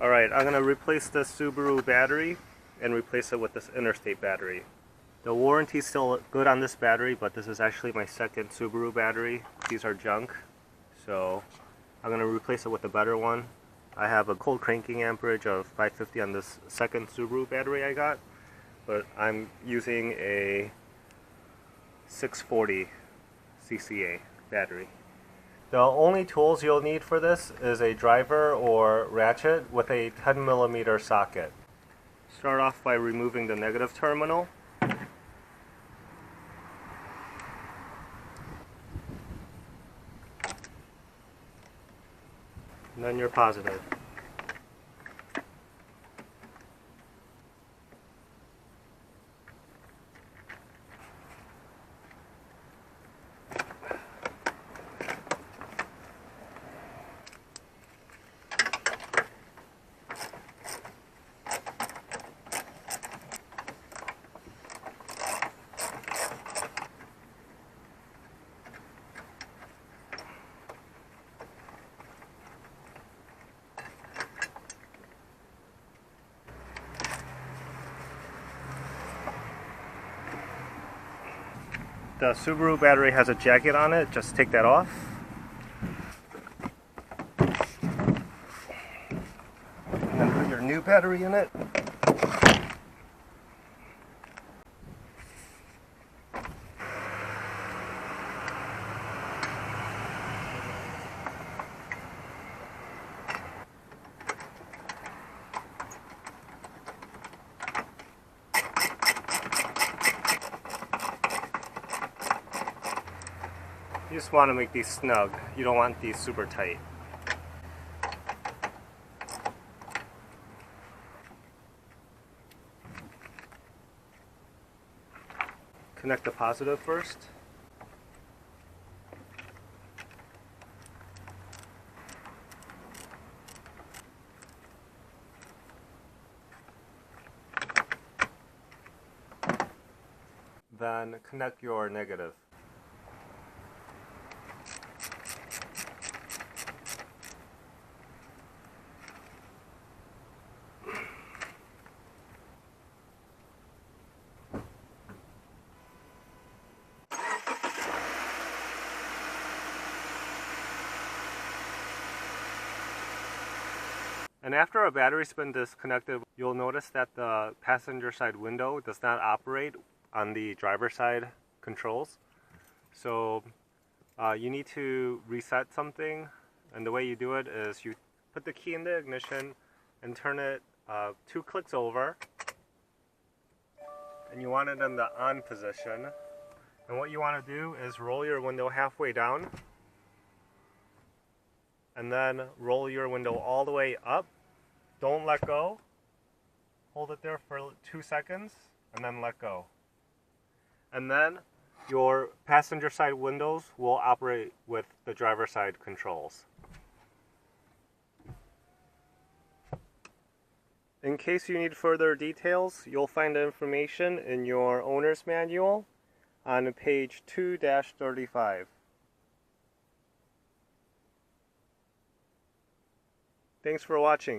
Alright, I'm going to replace the Subaru battery and replace it with this Interstate battery. The warranty's still good on this battery, but this is actually my second Subaru battery. These are junk, so I'm going to replace it with a better one. I have a cold cranking amperage of 550 on this second Subaru battery I got, but I'm using a 640 CCA battery. The only tools you'll need for this is a driver or ratchet with a 10mm socket. Start off by removing the negative terminal. And then your positive. The Subaru battery has a jacket on it, just take that off. And then put your new battery in it. You just want to make these snug. You don't want these super tight. Connect the positive first. Then connect your negative. And after a battery's been disconnected, you'll notice that the passenger side window does not operate on the driver side controls. So you need to reset something, and the way you do it is you put the key in the ignition and turn it 2 clicks over, and you want it in the on position. And what you want to do is roll your window halfway down, and then roll your window all the way up. Don't let go. Hold it there for 2 seconds and then let go. And then your passenger side windows will operate with the driver side controls. In case you need further details, you'll find information in your owner's manual on page 2-35. Thanks for watching.